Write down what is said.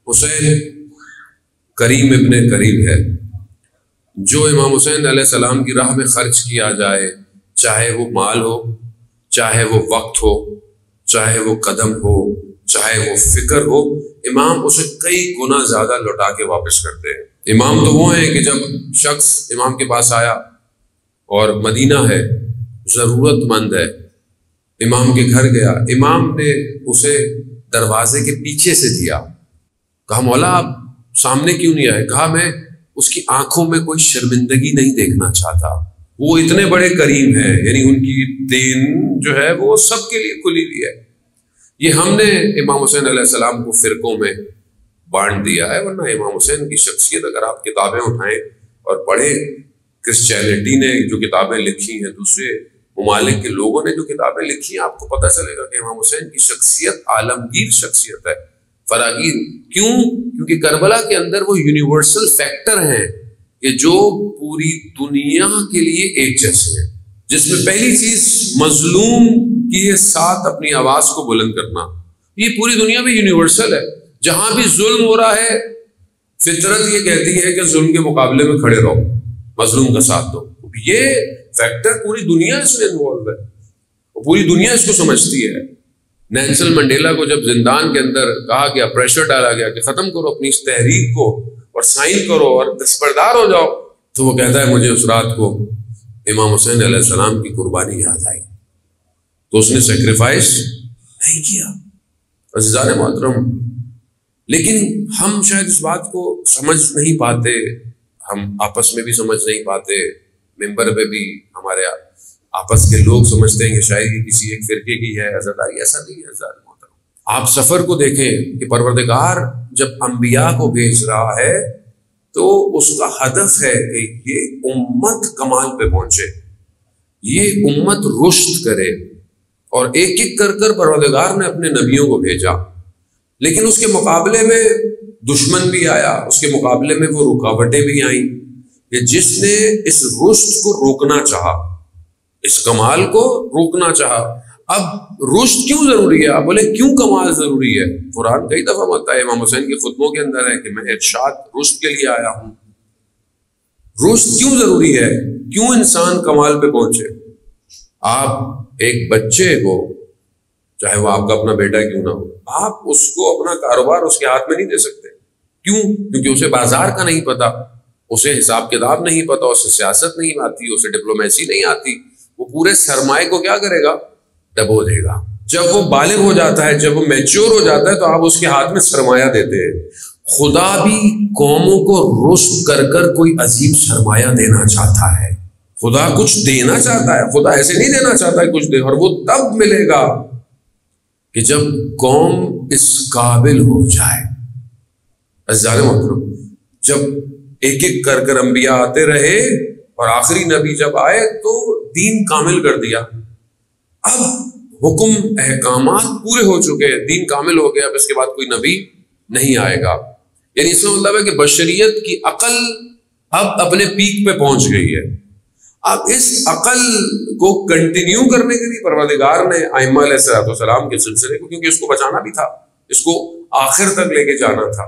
حسین کریم ابن کریم ہے. جو امام حسین علیہ السلام کی راہ میں خرچ کیا جائے، چاہے وہ مال ہو، چاہے وہ وقت ہو، چاہے وہ قدم ہو، چاہے وہ فکر ہو، امام اسے کئی گنا زیادہ لوٹا کے واپس کرتے ہیں. امام تو وہ ہیں کہ جب شخص امام کے پاس آیا اور مدینہ ہے، ضرورت مند ہے، امام کے گھر گیا، امام نے اسے دروازے کے پیچھے سے دیا. کہا مولا آپ سامنے کیوں نہیں آئے؟ کہا میں اس کی آنکھوں میں کوئی شرمندگی نہیں دیکھنا چاہتا. وہ اتنے بڑے کریم ہیں، یعنی ان کی دین جو ہے وہ سب کے لیے کھلی ہوئی ہے. یہ ہم نے امام حسین علیہ السلام کو فرقوں میں بانٹ دیا ہے، ورنہ امام حسین کی شخصیت اگر آپ کتابیں اٹھائیں اور پڑھیں، کرسچینٹی نے جو کتابیں لکھی ہیں، دوسرے ممالک کے لوگوں نے جو کتابیں لکھی ہیں، آپ کو پتہ چلے گا کہ امام حسین کی شخصیت عالمگیر شخصیت ہے، فراگیر. کیوں؟ کیونکہ کربلا کے اندر وہ یونیورسل فیکٹر ہیں کہ جو پوری دنیا کے لیے ایک جیسے ہیں. جس میں پہلی چیز مظلوم کے ساتھ اپنی آواز کو بلند کرنا. یہ پوری دنیا میں یونیورسل ہے. جہاں بھی ظلم ہو رہا ہے، فطرت یہ کہتی ہے کہ ظلم کے مقابلے میں کھڑے رہو، مظلوم کا ساتھ دو. یہ فیکٹر پوری دنیا اس میں انوالو ہے، پوری دنیا اس کو سمجھتی ہے. نیلسن منڈیلا کو جب زندان کے اندر کہا گیا، پریشر ڈالا گیا کہ ختم کرو اپنی اس تحریک کو اور سائن کرو اور دستبردار ہو جاؤ، تو وہ کہتا ہے مجھے اس رات کو امام حسین علیہ السلام کی قربانی یاد آئی. تو اس نے سیکریفائس نہیں کیا. عزیزان محترم، لیکن ہم شاید اس بات کو سمجھ نہیں پاتے، ہم آپس میں بھی سمجھ نہیں پاتے، ممبر پہ بھی ہمارے آپس کے لوگ سمجھتے ہیں کہ شاید یہ کسی ایک فرقے کی ہے عزاداری. ایسا نہیں ہے عزیزان محترم. آپ سفر کو دیکھیں کہ پروردگار جب انبیاء کو بھیج رہا ہے تو اس کا ہدف ہے کہ یہ امت کمال پہ پہنچے، یہ امت رشد کرے. اور ایک ایک کر کر پروردگار نے اپنے نبیوں کو بھیجا، لیکن اس کے مقابلے میں دشمن بھی آیا، اس کے مقابلے میں وہ رکاوٹیں بھی آئیں کہ جس نے اس رشد کو روکنا چاہا، اس کمال کو روکنا چاہا. اب رشد کیوں ضروری ہے؟ آپ بولے کیوں کمال ضروری ہے؟ قرآن کئی دفعہ بتایا، امام حسین کے خطبوں کے اندر ہے کہ میں ارشاد رشد کے لیے آیا ہوں. رشد کیوں ضروری ہے؟ کیوں انسان کمال پہ پہنچے؟ آپ ایک بچے کو، چاہے وہ آپ کا اپنا بیٹا کیوں نہ ہو، آپ اس کو اپنا کاروبار اس کے ہاتھ میں نہیں دے سکتے. کیوں؟ کیونکہ اسے بازار کا نہیں پتا، اسے حساب کتاب نہیں پتا، اسے سیاست نہیں آتی، اسے ڈپلومیسی نہیں آتی. وہ پورے سرمائے کو کیا کرے گا؟ دبو دے گا. جب وہ بالغ ہو جاتا ہے، جب وہ میچور ہو جاتا ہے، تو آپ اس کے ہاتھ میں سرمایہ دیتے ہیں. خدا بھی قوموں کو رشد کر کر کوئی عجیب سرمایہ دینا چاہتا ہے. خدا کچھ دینا چاہتا ہے، خدا ایسے نہیں دینا چاہتا ہے کچھ دے، اور وہ تب ملے گا کہ جب قوم اس قابل ہو جائے. عزیزان محترم، جب ایک ایک کر کر انبیاء آتے رہے اور آخری نبی جب آئے تو دین کامل کر دیا. اب حکم احکامات پورے ہو چکے ہیں، دین کامل ہو گیا، اب اس کے بعد کوئی نبی نہیں آئے گا. یعنی اس میں مطلب ہے کہ بشریت کی عقل اب اپنے پیک پہ پہنچ گئی ہے. اب اس عقل کو کنٹینیو کرنے کے لیے پروردگار نے ائمہ علیہ السلام کے سلسلے کو، کیونکہ اس کو بچانا بھی تھا، اس کو آخر تک لے کے جانا تھا،